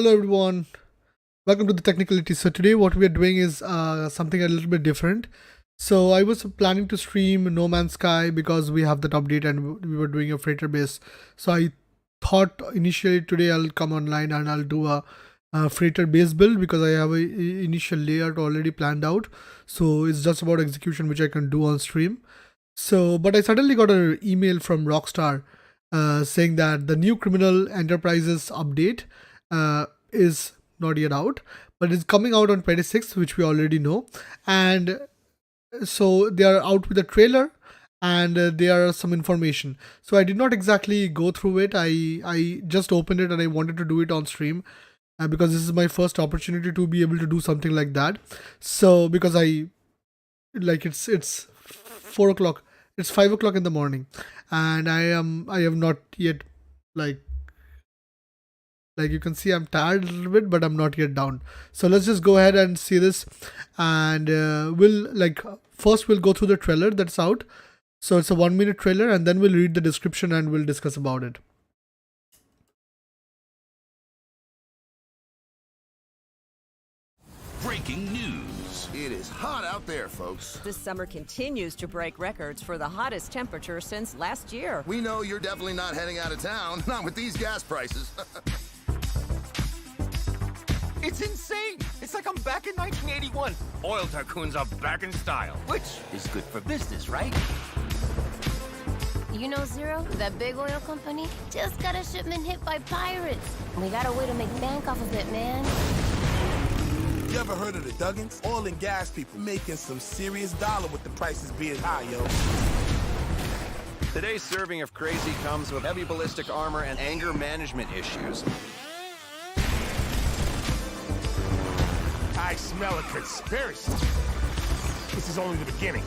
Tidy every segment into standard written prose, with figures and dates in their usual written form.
Hello everyone, welcome to the TechnicalET. So today what we are doing is something a little bit different. So I was planning to stream No Man's Sky because we have that update and we were doing a freighter base. So I thought initially today I'll come online and I'll do a freighter base build because I have a initial layout already planned out. So it's just about execution which I can do on stream. So but I suddenly got an email from Rockstar saying that the new Criminal Enterprises update is not yet out, but it's coming out on 26th, which we already know. And so they are out with a trailer and there are some information. So I did not exactly go through it. I just opened it and I wanted to do it on stream because this is my first opportunity to be able to do something like that. So because I like it's 4 o'clock, it's 5 o'clock in the morning, and I have not yet like you can see I'm tired a little bit, but I'm not yet down. So let's just go ahead and see this, and first we'll go through the trailer that's out. So it's a 1-minute trailer, and then we'll read the description and we'll discuss about it. Breaking news. It is hot out there, folks. This summer continues to break records for the hottest temperature since last year. We know you're definitely not heading out of town, not with these gas prices. It's insane. It's like I'm back in 1981. Oil tycoons are back in style, which is good for business, right? You know, Zero, that big oil company just got a shipment hit by pirates. We got a way to make bank off of it, man. You ever heard of the Duggins? Oil and gas people making some serious dollar with the prices being high, yo. Today's serving of crazy comes with heavy ballistic armor and anger management issues. I smell a conspiracy. This is only the beginning.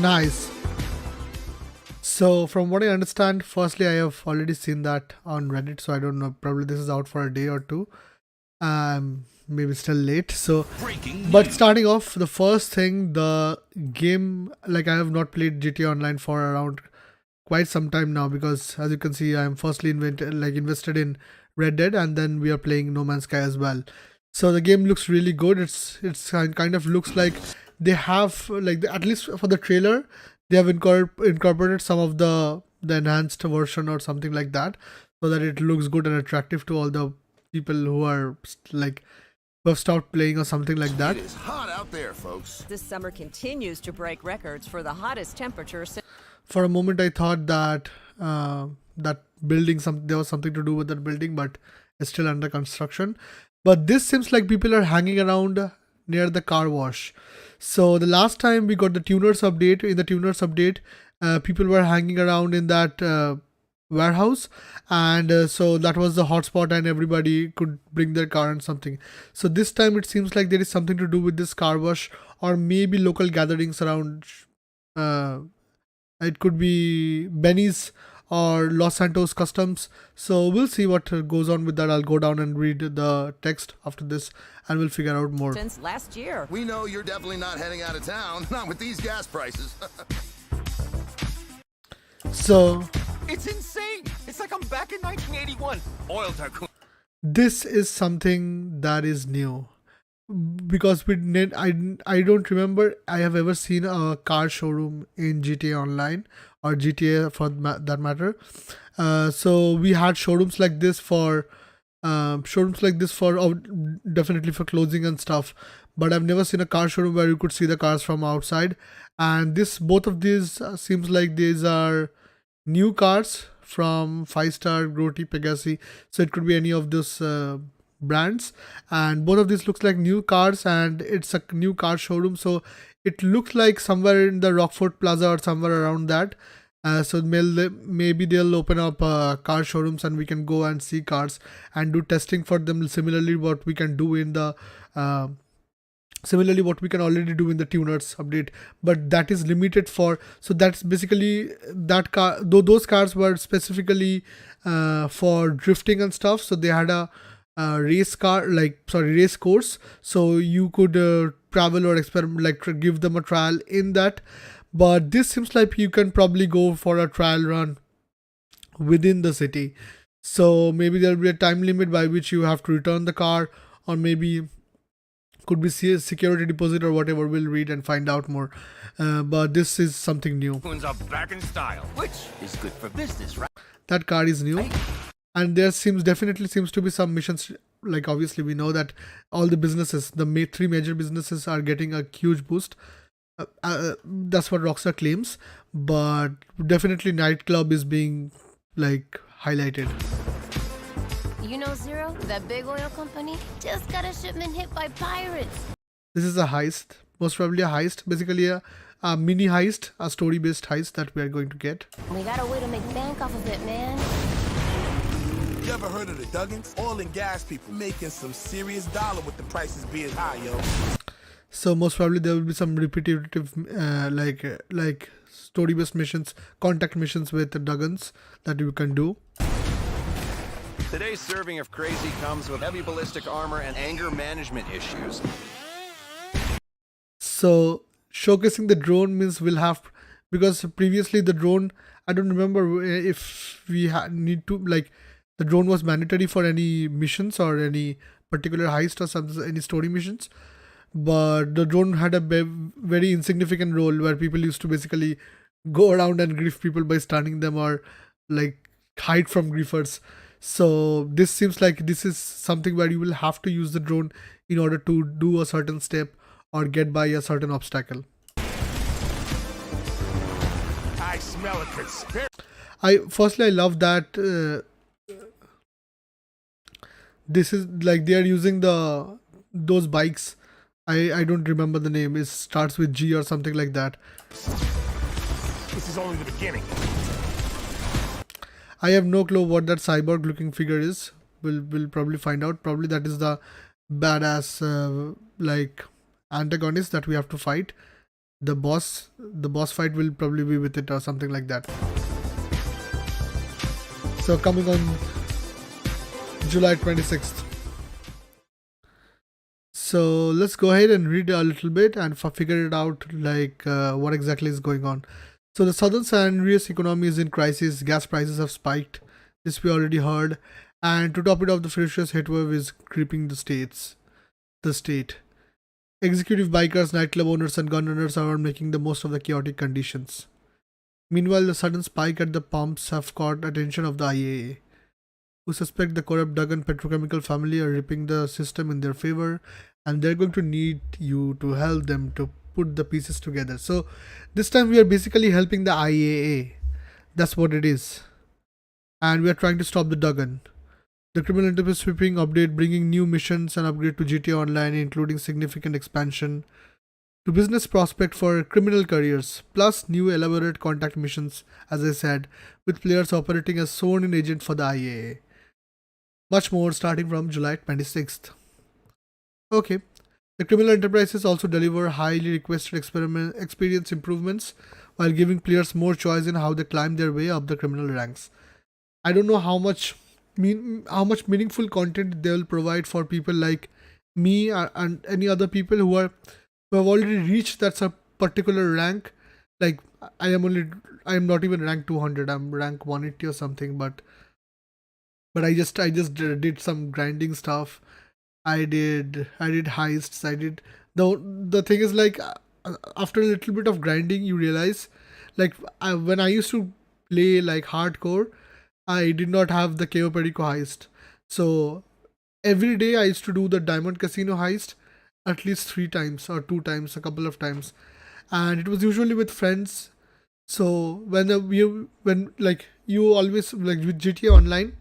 Nice. So from what I understand, firstly I have already seen that on Reddit, so I don't know, probably this is out for a day or two, maybe still late. So but starting off, the first thing, the game, like I have not played GTA Online for around quite some time now, because as you can see I am firstly invested in Red Dead, and then we are playing No Man's Sky as well. So the game looks really good. It's kind of looks like they have at least for the trailer they have incorporated some of the enhanced version or something like that, so that it looks good and attractive to all the people who are who have stopped playing or something like that. It is hot out there, folks. This summer continues to break records for the hottest temperature since. For a moment I thought that that building, there was something to do with that building, but it's still under construction. But this seems like people are hanging around near the car wash. So the last time we got the tuners update, in the tuners update, people were hanging around in that warehouse, and so that was the hotspot and everybody could bring their car and something. So this time it seems like there is something to do with this car wash, or maybe local gatherings around. It could be Benny's or Los Santos Customs. So we'll see what goes on with that. I'll go down and read the text after this and we'll figure out more. Since last year. We know you're definitely not heading out of town, not with these gas prices. So It's insane. It's like I'm back in 1981. Oil tycoon. this is something that is new, because I don't remember I have ever seen a car showroom in GTA Online or GTA for that matter. So we had showrooms like this for definitely for clothing and stuff, but I've never seen a car showroom where you could see the cars from outside. And both of these seems like these are new cars from 5-star, Groti, Pegasi, so it could be any of those brands, and both of these looks like new cars, and it's a new car showroom, so it looks like somewhere in the Rockford Plaza or somewhere around that. So maybe they'll open up car showrooms and we can go and see cars and do testing for them, similarly what we can do in the what we can already do in the tuners update, but that is limited for, so that's basically that car, though those cars were specifically for drifting and stuff, so they had a race course, so you could travel or experiment, give them a trial in that. But this seems like you can probably go for a trial run within the city. So maybe there will be a time limit by which you have to return the car, or maybe could be security deposit or whatever. We'll read and find out more. But this is something new. Coons are back in style, which is good for business, right? That car is new, and there definitely seems to be some missions. Like obviously we know that all the businesses, the three major businesses, are getting a huge boost. That's what Rockstar claims, but definitely nightclub is being like highlighted. You know, Zero, that big oil company just got a shipment hit by pirates. This is a heist, most probably a heist, basically a mini heist, a story-based heist that we are going to get. We got a way to make bank off of it, man. You ever heard of the Duggins? Oil and gas people making some serious dollar with the prices being high, yo. So most probably there will be some repetitive like story-based missions, contact missions with the Duggins that you can do. Today's serving of crazy comes with heavy ballistic armor and anger management issues. So showcasing the drone means we'll have, because previously the drone, I don't remember if we need to, like, the drone was mandatory for any missions or any particular heist or something, any story missions. But the drone had a very insignificant role where people used to basically go around and grief people by stunning them or like hide from griefers. So this seems like this is something where you will have to use the drone in order to do a certain step or get by a certain obstacle. I smell a conspiracy. Firstly I love that this is like they are using those bikes. I don't remember the name. It starts with G or something like that. This is only the beginning. I have no clue what that cyborg looking figure is. We'll probably find out. Probably that is the badass like antagonist that we have to fight. The boss fight will probably be with it or something like that. So coming on July 26th. So let's go ahead and read a little bit and figure it out, like what exactly is going on. So the southern San Andreas economy is in crisis. Gas prices have spiked. This we already heard. And to top it off, the ferocious heatwave is gripping the state. Executive bikers, nightclub owners and gun owners are making the most of the chaotic conditions. Meanwhile, the sudden spike at the pumps have caught attention of the IAA, who suspect the corrupt Duggan petrochemical family are ripping the system in their favor, and they're going to need you to help them to put the pieces together. So this time we are basically helping the IAA. That's what it is. And we are trying to stop the Duggan. The criminal enterprise sweeping update, bringing new missions and upgrade to GTA Online, including significant expansion to business prospect for criminal careers, plus new elaborate contact missions, as I said, with players operating as sworn-in agent for the IAA. Much more starting from July 26th. Okay. The criminal enterprises also deliver highly requested experience improvements while giving players more choice in how they climb their way up the criminal ranks. I don't know how much meaningful content they will provide for people like me and any other people who have already reached that particular rank. Like I am not even rank 200. I'm rank 180 or something. But I just did some grinding stuff. I did heists. I did the thing is, like, after a little bit of grinding, you realize, like, when I used to play like hardcore, I did not have the Cayo Perico heist. So every day I used to do the Diamond Casino heist at least 3 times or 2 times, a couple of times, and it was usually with friends. So when you always, like, with GTA Online,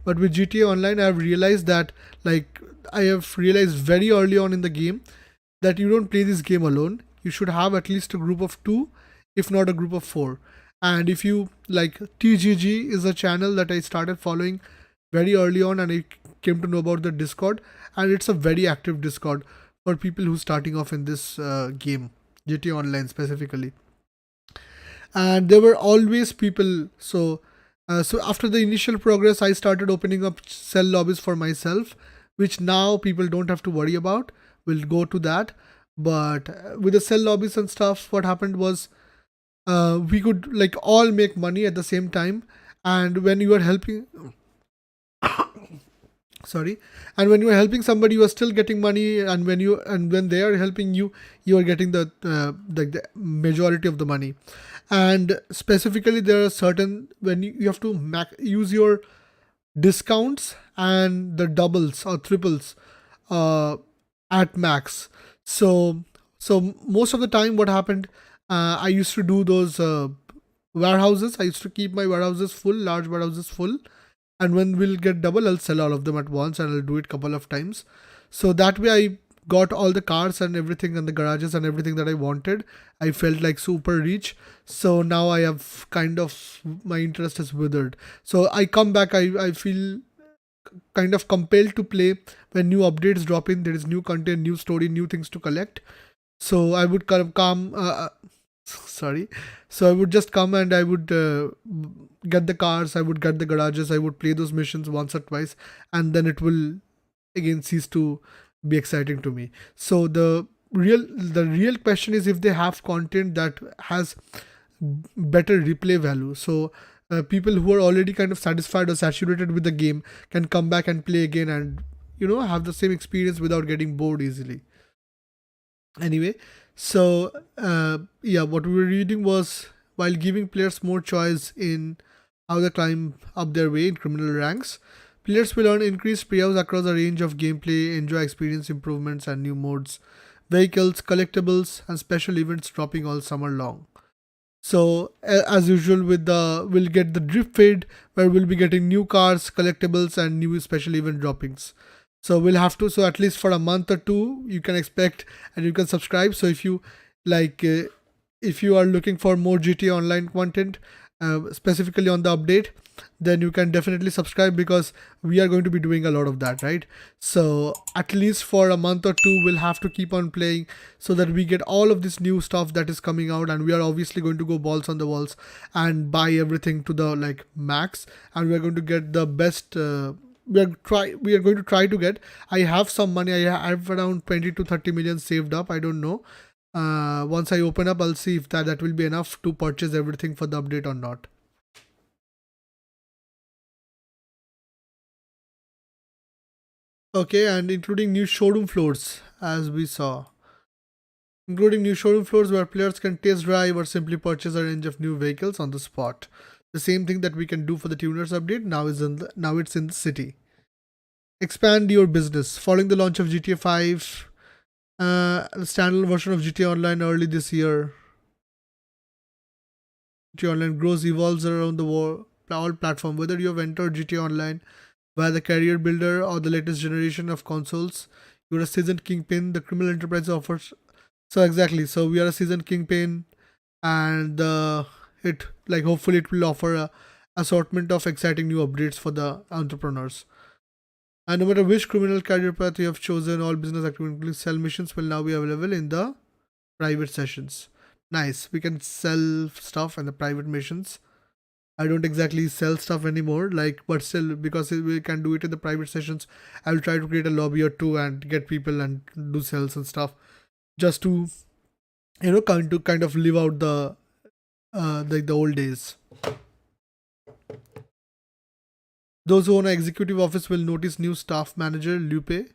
but with GTA Online, I have realized that, like, I have realized very early on in the game that you don't play this game alone. You should have at least a group of 2, if not a group of 4. And if you like, TGG is a channel that I started following very early on, and I came to know about the Discord, and it's a very active Discord for people who starting off in this game, GTA Online specifically. And there were always people. So after the initial progress, I started opening up cell lobbies for myself, which now people don't have to worry about. We'll go to that. But with the cell lobbies and stuff, what happened was we could, like, all make money at the same time, And when you are helping, sorry, and when you are helping somebody, you are still getting money, and when they are helping you, you are getting the majority of the money. And specifically, there are certain when you have to use your discounts and the doubles or triples uh, at max. So most of the time what happened, I used to do those warehouses. I used to keep my warehouses full, large warehouses full, and when we'll get double, I'll sell all of them at once, and I'll do it couple of times. So that way I got all the cars and everything and the garages and everything that I wanted. I felt like super rich. So now I have kind of, my interest is withered. So I come back, I feel kind of compelled to play when new updates drop in. There is new content, new story, new things to collect. So I would come sorry, so I would just come and I would get the cars, I would get the garages, I would play those missions once or twice, and then it will again cease to be exciting to me. So the real question is if they have content that has better replay value. So people who are already kind of satisfied or saturated with the game can come back and play again and have the same experience without getting bored easily. Anyway, so yeah, what we were reading was, while giving players more choice in how they climb up their way in criminal ranks, players will earn increased payouts across a range of gameplay, enjoy experience improvements and new modes, vehicles, collectibles, and special events dropping all summer long. So as usual we'll get the drip fade, where we'll be getting new cars, collectibles, and new special event droppings. So we'll have to, so at least for a month or two you can expect, and you can subscribe. So if you like, if you are looking for more GTA Online content, specifically on the update, then you can definitely subscribe, because we are going to be doing a lot of that, right? So at least for a month or two we'll have to keep on playing, so that we get all of this new stuff that is coming out, and we are obviously going to go balls on the walls and buy everything to the max, and we are going to get the best. We are going to try to get, I have some money, I have around 20 to 30 million saved up. I don't know, once I open up I'll see if that will be enough to purchase everything for the update or not. Okay, and including new showroom floors, as we saw. Including new showroom floors where players can test drive or simply purchase a range of new vehicles on the spot. The same thing that we can do for the tuners update, now it's in the city. Expand your business. Following the launch of GTA 5, the standalone version of GTA Online early this year, GTA Online grows, evolves around the world, all platform. Whether you have entered GTA Online via the career builder or the latest generation of consoles, you're a seasoned kingpin. The criminal enterprise offers. So exactly. So we are a seasoned kingpin, and hopefully it will offer a assortment of exciting new updates for the entrepreneurs. And no matter which criminal career path you have chosen, all business activities, including sell missions, will now be available in the private sessions. Nice. We can sell stuff in the private missions. I don't exactly sell stuff anymore, but still, because we can do it in the private sessions, I'll try to create a lobby or two and get people and do sales and stuff, just to kind of live out the old days. Those who own an executive office will notice new staff manager, Lupe.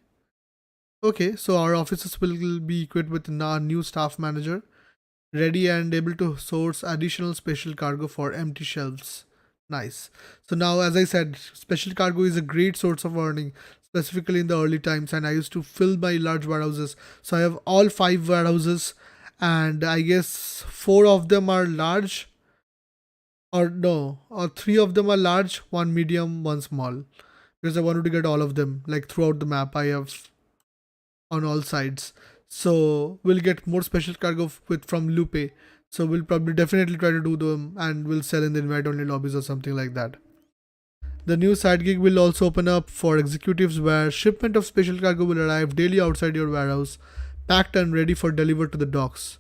Okay, so our offices will be equipped with a new staff manager, ready and able to source additional special cargo for empty shelves. Nice. So now, as I said, special cargo is a great source of earning, specifically in the early times, and I used to fill my large warehouses. So I have all 5 warehouses, and I guess 4 of them are large, or 3 of them are large, 1 medium, 1 small, because I wanted to get all of them throughout the map. I have on all sides. So we'll get more special cargo from Lupe. So we'll probably definitely try to do them, and we'll sell in the invite only lobbies or something like that. The new side gig will also open up for executives, where shipment of special cargo will arrive daily outside your warehouse, packed and ready for deliver to the docks.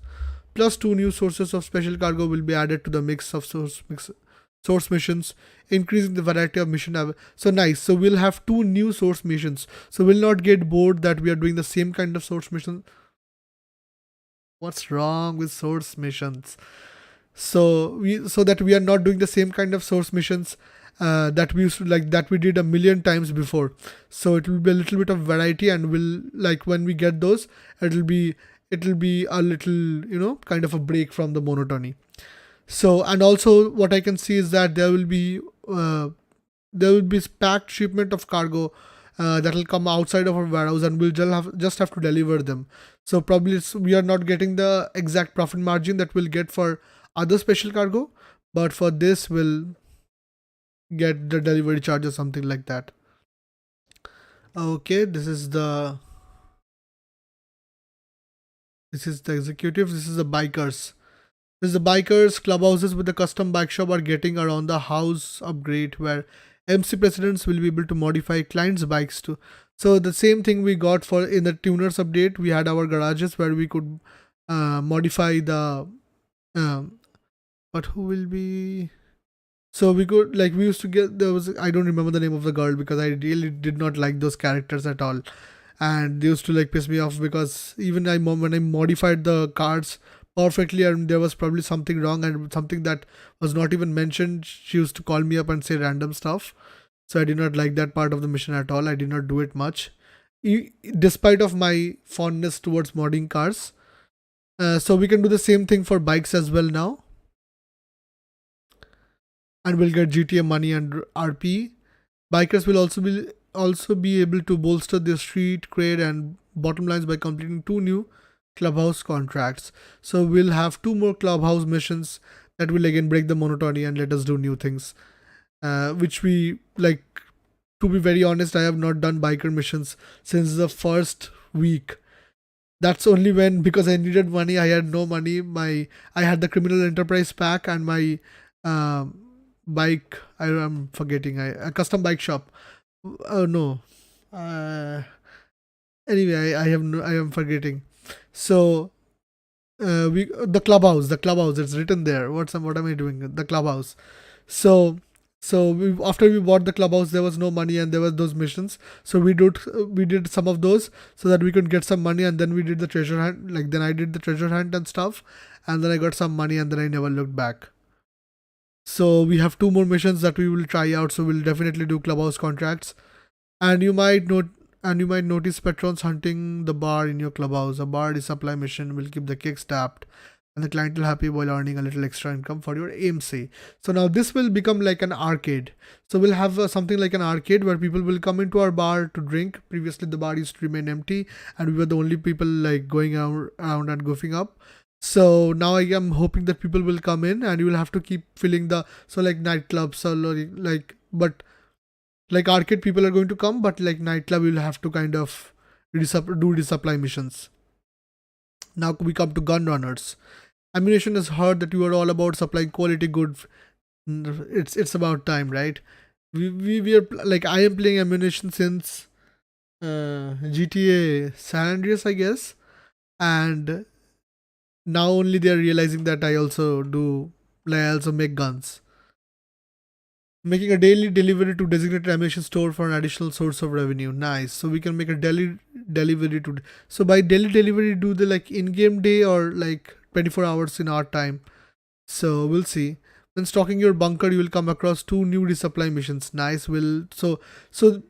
Plus 2 new sources of special cargo will be added to the mix of source missions, increasing the variety of mission. So nice. So we'll have 2 new source missions. So we'll not get bored that we are doing the same kind of source mission. What's wrong with source missions? So that we are not doing the same kind of source missions, that we used to that we did a million times before. So it will be a little bit of variety, and will like when we get those, it'll be a little kind of a break from the monotony. So, and also what I can see is that there will be packed shipment of cargo that will come outside of our warehouse, and we'll just have to deliver them. So probably we are not getting the exact profit margin that we'll get for other special cargo, but for this we'll get the delivery charge or something like that. Okay, this is the executive. This is the bikers. This is the bikers clubhouses with the custom bike shop are getting around the house upgrade, where MC presidents will be able to modify clients' bikes too. So the same thing we got for in the tuners update. We had our garages where we could modify the but who will be, so we could we used to get, there was, I don't remember the name of the girl because I really did not like those characters at all, and they used to piss me off because even when I modified the cards perfectly and there was probably something wrong and something that was not even mentioned, she used to call me up and say random stuff. So I did not like that part of the mission at all. I did not do it much, despite of my fondness towards modding cars. So we can do the same thing for bikes as well now, and we'll get GTA money and RP. Bikers will also be able to bolster their street cred and bottom lines by completing 2 new clubhouse contracts. So we'll have 2 more clubhouse missions that will again break the monotony and let us do new things, which we to be very honest, I have not done biker missions since the first week. That's only when, because I needed money, I had no money. I had the criminal enterprise pack and my bike, I'm forgetting, a custom bike shop. Oh no, anyway, I am forgetting. So the clubhouse, it's written there. What am I doing? The clubhouse. So after we bought the clubhouse, there was no money and there were those missions. So we did some of those so that we could get some money, and then we did the treasure hunt. Then I did the treasure hunt and stuff, and then I got some money, and then I never looked back. So we have 2 more missions that we will try out. So we'll definitely do clubhouse contracts, and you might notice patrons hunting the bar in your clubhouse. A bar resupply mission will keep the kicks tapped and the client will happy while earning a little extra income for your AMC. So now this will become like an arcade. So we'll have something like an arcade where people will come into our bar to drink. Previously the bar used to remain empty and we were the only people going around and goofing up. So now I am hoping that people will come in and you will have to keep filling the, so nightclubs or but arcade people are going to come, but nightclub will have to kind of do resupply missions. Now we come to gun runners. Ammunition has heard that you are all about supplying quality good. It's about time, right? We are I am playing ammunition since GTA San Andreas, I guess, and now only they are realizing that I also make guns. Making a daily delivery to designated ammunition store for an additional source of revenue. Nice. So we can make a daily delivery to. So by daily delivery, do the in-game day or 24 hours in our time. So we'll see. When stocking your bunker, you will come across 2 new resupply missions. Nice. So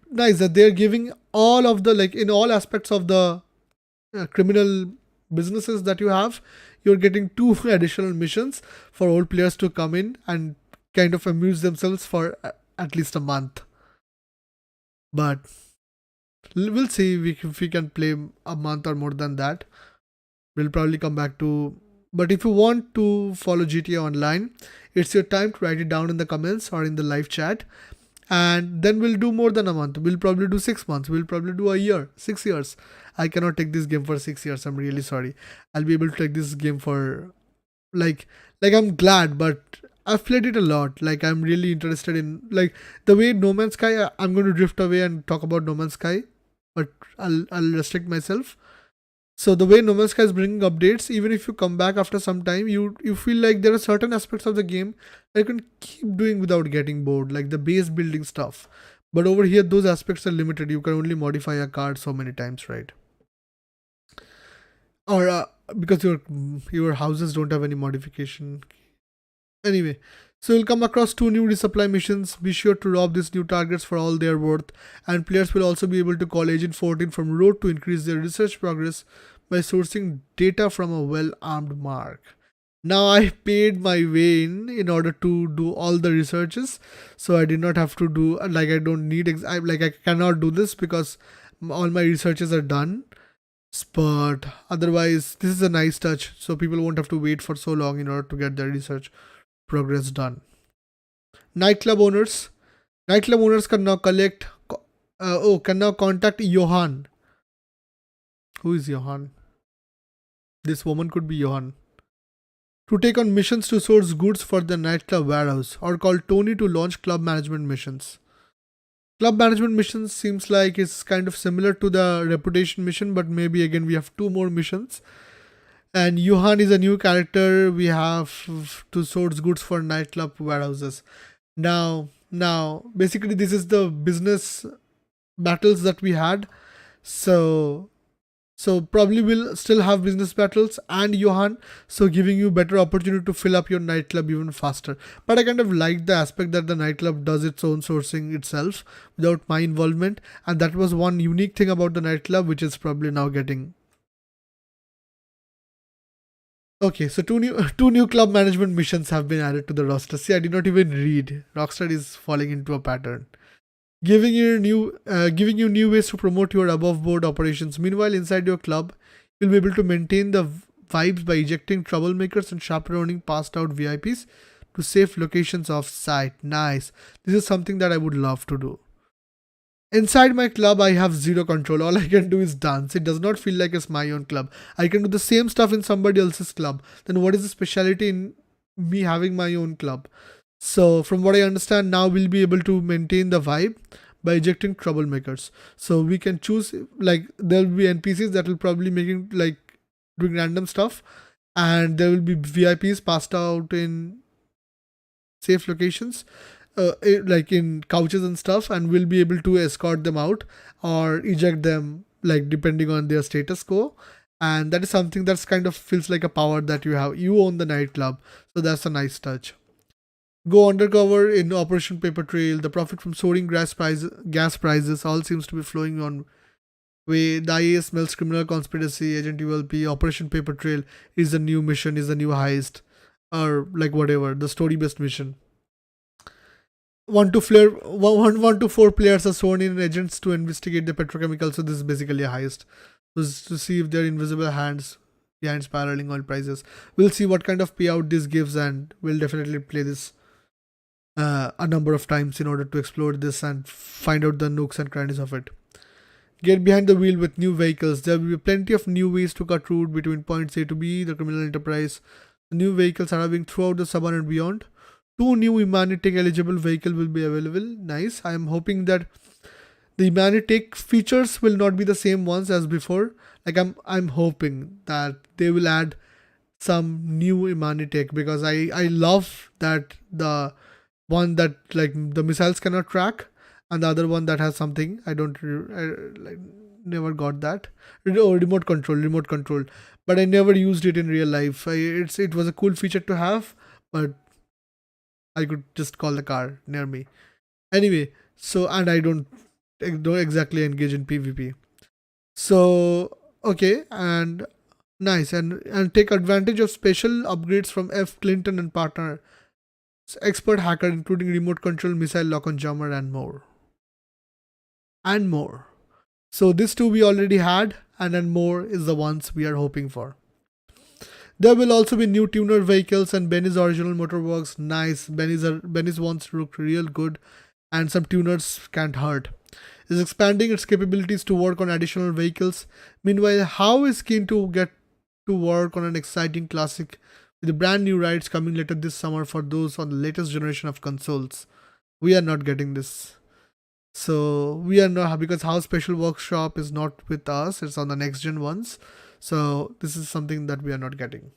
nice that they're giving all of the in all aspects of the criminal businesses that you have. You're getting 2 additional missions for old players to come in and kind of amuse themselves for at least a month. But we'll see if we can play a month or more than that. We'll probably come back to. But if you want to follow GTA Online, it's your time to write it down in the comments or in the live chat. And then we'll do more than a month. We'll probably do 6 months. We'll probably do a year, 6 years. I cannot take this game for 6 years. I'm really sorry. I'll be able to take this game for I'm glad, but I've played it a lot. I'm really interested in the way No Man's Sky. I'm going to drift away and talk about No Man's Sky, but I'll restrict myself. So the way No Man's Sky is bringing updates, even if you come back after some time, you feel like there are certain aspects of the game that you can keep doing without getting bored, like the base building stuff. But over here, those aspects are limited. You can only modify a card so many times, right? Or because your houses don't have any modification. Anyway, So you'll come across 2 new resupply missions. Be sure to rob these new targets for all their worth, and players will also be able to call Agent 14 from road to increase their research progress by sourcing data from a well-armed mark. Now I paid my way in order to do all the researches, so I did not have to do, like, I don't need I cannot do this because all my researches are done. But otherwise this is a nice touch, so people won't have to wait for so long in order to get their research progress done. Nightclub owners can now can now contact Johan. Who is Johan? This woman could be Johan. To take on missions to source goods for the nightclub warehouse, or call Tony to launch club management missions. Club management missions seems like it's kind of similar to the reputation mission, but maybe again we have 2 more missions. And Johan is a new character. We have to source goods for nightclub warehouses. Now basically this is the business battles that we had. So probably we'll still have business battles and Johan, so giving you better opportunity to fill up your nightclub even faster. But I kind of like the aspect that the nightclub does its own sourcing itself without my involvement, and that was one unique thing about the nightclub, which is probably now getting. Okay, so two new club management missions have been added to the roster. See, I did not even read. Rockstar is falling into a pattern. Giving you new ways to promote your above board operations. Meanwhile, inside your club, you'll be able to maintain the vibes by ejecting troublemakers and chaperoning passed out VIPs to safe locations off site. Nice. This is something that I would love to do. Inside my club, I have zero control. All I can do is dance. It does not feel like it's my own club. I can do the same stuff in somebody else's club. Then what is the speciality in me having my own club? So from what I understand, now we'll be able to maintain the vibe by ejecting troublemakers. So we can choose, like, there'll be NPCs that will probably making, like, doing random stuff, and there will be VIPs passed out in safe locations, like in couches and stuff, and we'll be able to escort them out or eject them, like, depending on their status quo. And that is something that's kind of feels like a power that you have. You own the nightclub, so that's a nice touch. Go undercover in Operation Paper Trail. The profit from soaring gas prices all seems to be flowing on way. The IAS smells criminal conspiracy. Agent ULP. Operation Paper Trail is the new mission, is the new heist, or like whatever, the story-based mission. 1 to 4 players are sworn in agents to investigate the petrochemical. So this is basically a heist. So this is to see if there are invisible hands behind spiraling oil prices. We'll see what kind of payout this gives, and we'll definitely play this a number of times in order to explore this and find out the nooks and crannies of it. Get behind the wheel with new vehicles. There will be plenty of new ways to cut route between points A to B, the criminal enterprise. The new vehicles are arriving throughout the suburb and beyond. 2 new Imanitech eligible vehicle will be available. Nice. I am hoping that the Imanitech features will not be the same ones as before. Like, I'm hoping that they will add some new Imanitech, because I love that the one that, like, the missiles cannot track, and the other one that has something I never got that. Remote control, but I never used it in real life. It was a cool feature to have, but I could just call the car near me anyway. So, and I don't exactly engage in PvP. So okay, and nice, and take advantage of special upgrades from F. Clinton and partner expert hacker, including remote control, missile lock on jammer, and more. So these 2 we already had, and then more is the ones we are hoping for. There will also be new tuner vehicles and Benny's original motorworks. Nice. Benny's ones look real good, and some tuners can't hurt. Is expanding its capabilities to work on additional vehicles. Meanwhile, How is keen to get to work on an exciting classic with the brand new rides coming later this summer for those on the latest generation of consoles. We are not getting this. So we are not, because How Special Workshop is not with us, it's on the next gen ones. So this is something that we are not getting.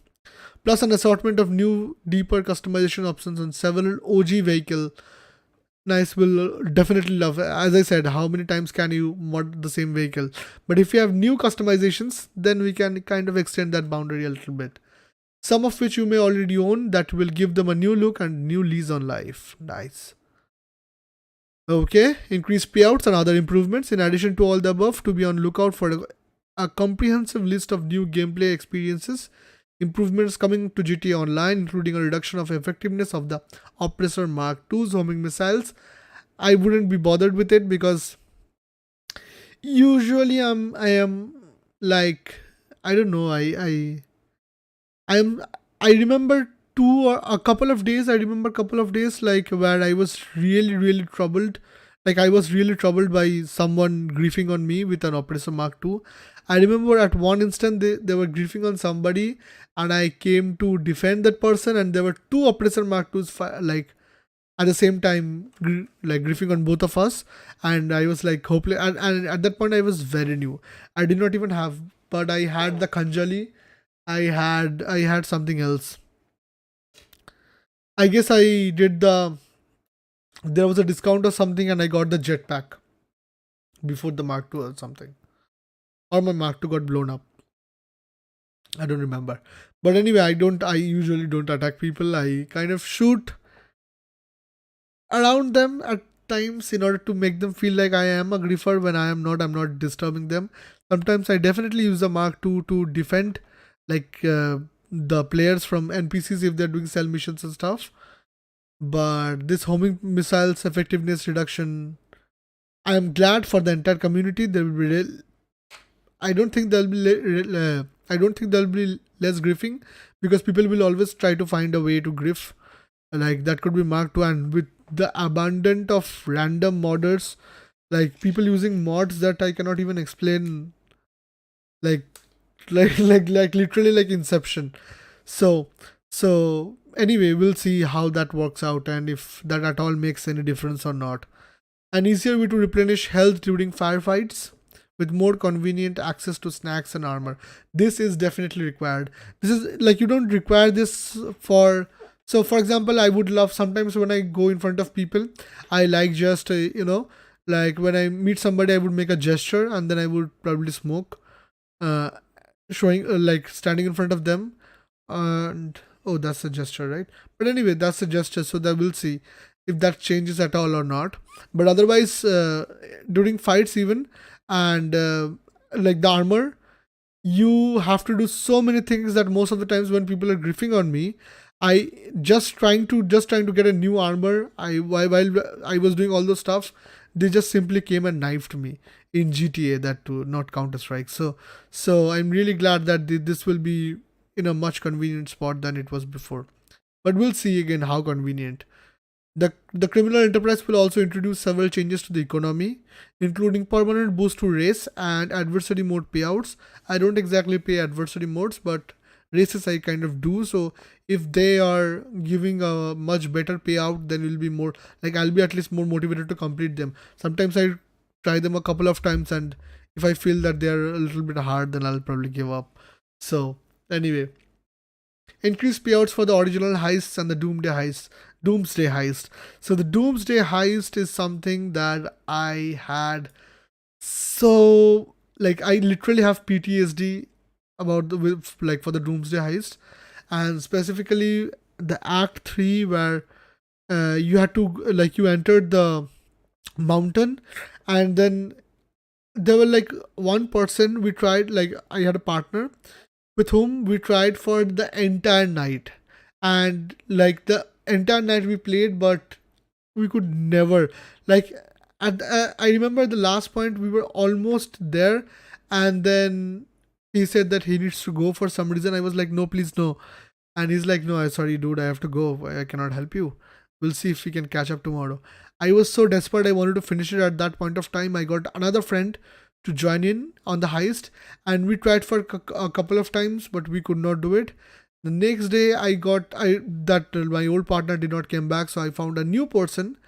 Plus an assortment of new, deeper customization options on several OG vehicle. Nice, will definitely love. As I said, how many times can you mod the same vehicle? But if you have new customizations, then we can kind of extend that boundary a little bit. some of which you may already own, that will give them a new look and new lease on life. Nice. Okay, increased payouts and other improvements. In addition to all the above, to be on lookout for a comprehensive list of new gameplay experiences, improvements coming to GTA Online, including a reduction of effectiveness of the Oppressor Mark II's homing missiles. I wouldn't be bothered with it because usually I am like, I don't know, I remember a couple of days like where I was really troubled. Like I was really troubled by someone griefing on me with an Oppressor Mark II. I remember at one instant they were griefing on somebody and I came to defend that person, and there were two Oppressor Mark II's like at the same time like griefing on both of us, and I was like hopeless, and at that point I was very new. I did not even have, but I had the Kanjali. I had something else. I guess I did there was a discount or something and I got the jetpack before the Mark II or something. Or my Mark II got blown up. I don't remember. But anyway, I usually don't attack people. I kind of shoot around them at times in order to make them feel like I am a griefer. When I'm not disturbing them. Sometimes I definitely use the Mark II to defend like the players from NPCs if they're doing cell missions and stuff. But this homing missiles effectiveness reduction, I am glad for the entire community. There will be I don't think there'll be less griefing, because people will always try to find a way to grief. Like that could be Mark II, and with the abundance of random modders, like people using mods that I cannot even explain, like literally like Inception. So anyway, we'll see how that works out and if that at all makes any difference or not. An easier way to replenish health during firefights with more convenient access to snacks and armor. This is definitely required. This is like, you don't require this for, so for example, I would love sometimes when I go in front of people, I like just like when I meet somebody, I would make a gesture and then I would probably smoke, showing like standing in front of them, and oh, that's a gesture, right? But anyway, that's a gesture, so that we'll see if that changes at all or not. But otherwise, during fights even, and like the armor, you have to do so many things that most of the times when people are griefing on me, I just trying to get a new armor, while I was doing all those stuff, they just simply came and knifed me in GTA, that too, not Counter-Strike. So I'm really glad that this will be in a much convenient spot than it was before. But we'll see again how convenient. The criminal enterprise will also introduce several changes to the economy, including permanent boost to race and adversary mode payouts. I don't exactly pay adversary modes, but races I kind of do. So if they are giving a much better payout, then it'll be more like, I'll be at least more motivated to complete them. Sometimes I try them a couple of times, and if I feel that they're a little bit hard, then I'll probably give up. So anyway, increased payouts for the original heists and the Doomsday heist. So the Doomsday heist is something that I had, so like I literally have PTSD about for the Doomsday heist, and specifically the Act 3 where you had to you entered the mountain, and then there were like one person we tried, like I had a partner with whom we tried for the entire night, and like the entire night we played, but we could never I remember the last point we were almost there, and then he said that he needs to go for some reason. I was like, no, please no. And he's like, no, sorry dude, I have to go, I cannot help you, we'll see if we can catch up tomorrow. I was so desperate, I wanted to finish it at that point of time. I got another friend to join in on the heist, and we tried for a couple of times, but we could not do it. The next day my old partner did not come back, so I found a new person,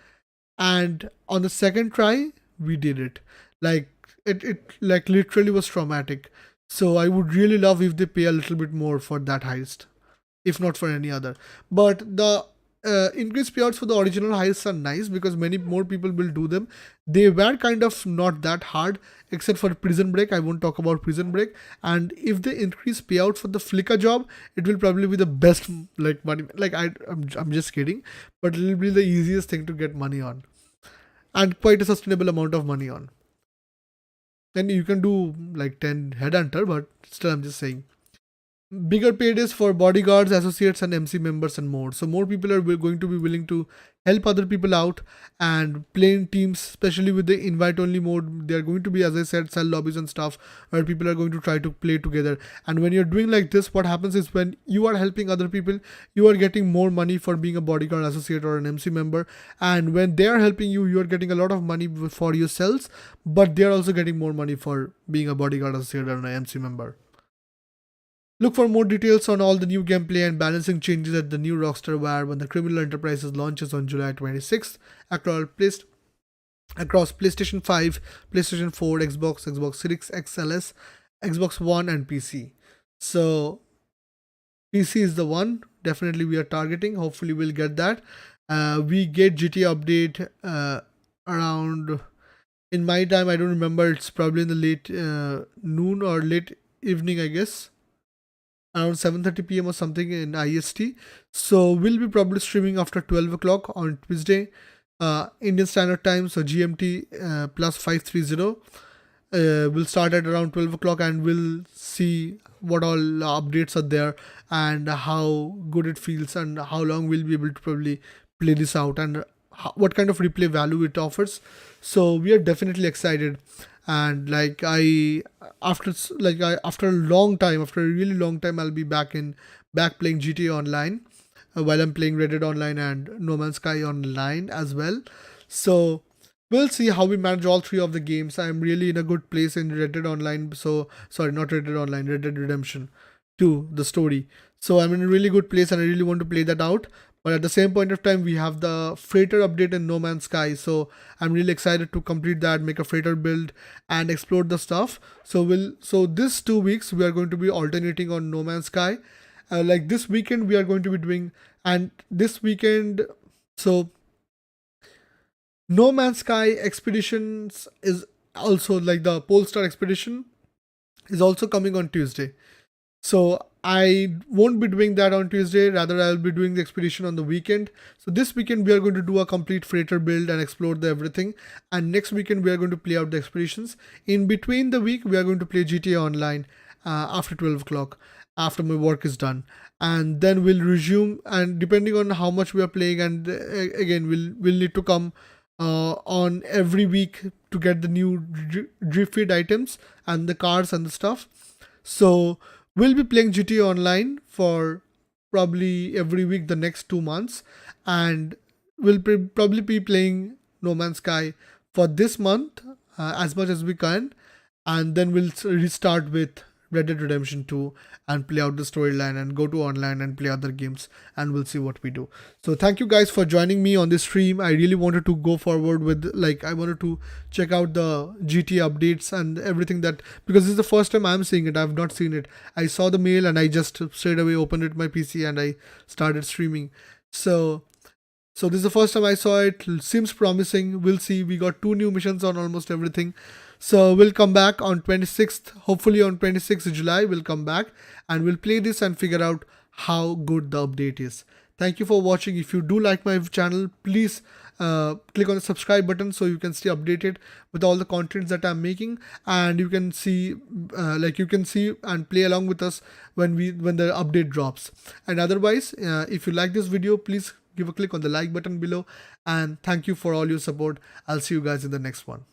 and on the second try we did it. Like it like literally was traumatic. So I would really love if they pay a little bit more for that heist, if not for any other. But the increased payouts for the original heists are nice because many more people will do them. They were kind of not that hard except for Prison Break. I won't talk about Prison Break. And if they increase payout for the Flickr job, it will probably be the best like money. Like I'm just kidding, but it will be the easiest thing to get money on, and quite a sustainable amount of money on. And you can do like 10 headhunter, but still I'm just saying. Bigger paydays for bodyguards, associates, and MC members, and more. So more people are going to be willing to help other people out and play in teams, especially with the invite-only mode. There are going to be, as I said, cell lobbies and stuff where people are going to try to play together. And when you're doing like this, what happens is when you are helping other people, you are getting more money for being a bodyguard, associate, or an MC member. And when they are helping you, you are getting a lot of money for yourselves, but they are also getting more money for being a bodyguard, associate, or an MC member. Look for more details on all the new gameplay and balancing changes at the new Rockstar War when the Criminal Enterprises launches on July 26th across PlayStation 5, PlayStation 4, Xbox Series XLS, Xbox One, and PC. So PC is the one definitely we are targeting. Hopefully we'll get that. We get GTA update around, in my time, I don't remember, it's probably in the late noon or late evening, I guess, around 7:30 p.m. or something in IST. So we'll be probably streaming after 12 o'clock on Tuesday, Indian Standard Time, so GMT plus 530. We'll start at around 12 o'clock and we'll see what all updates are there and how good it feels and how long we'll be able to probably play this out and what kind of replay value it offers. So we are definitely excited. And like after a long time, after a really long time, I'll be back playing GTA Online while I'm playing Red Dead Online and No Man's Sky Online as well. So we'll see how we manage all three of the games. I'm really in a good place in Red Dead Online. So sorry, not Red Dead Online, Red Dead Redemption 2, the story. So I'm in a really good place and I really want to play that out. But at the same point of time, we have the freighter update in No Man's Sky. So I'm really excited to complete that, make a freighter build and explore the stuff. So this 2 weeks, we are going to be alternating on No Man's Sky. Like this weekend, we are going to be doing, and this weekend, so No Man's Sky Expeditions is also like the Polestar Expedition is also coming on Tuesday. So I won't be doing that on Tuesday, rather I'll be doing the expedition on the weekend. So this weekend we are going to do a complete freighter build and explore the everything. And next weekend we are going to play out the expeditions. In between the week we are going to play GTA Online after 12 o'clock, after my work is done. And then we'll resume, and depending on how much we are playing, and again we'll need to come on every week to get the new drift feed items and the cars and the stuff. So we'll be playing GTA Online for probably every week the next 2 months, and we'll probably be playing No Man's Sky for this month as much as we can, and then we'll restart with Red Dead Redemption 2 and play out the storyline and go to online and play other games, and we'll see what we do. So thank you guys for joining me on this stream. I really wanted to go forward with, like, I wanted to check out the GTA updates and everything, that because this is the first time I'm seeing it. I've not seen it. I saw the mail and I just straight away opened it my PC and I started streaming. So this is the first time I saw it. Seems promising. We'll see. We got 2 new missions on almost everything. So we'll come back on 26th, hopefully on 26th July, we'll come back and we'll play this and figure out how good the update is. Thank you for watching. If you do like my channel, please click on the subscribe button so you can stay updated with all the contents that I'm making, and you can see and play along with us when the update drops. And otherwise, if you like this video, please give a click on the like button below, and thank you for all your support. I'll see you guys in the next one.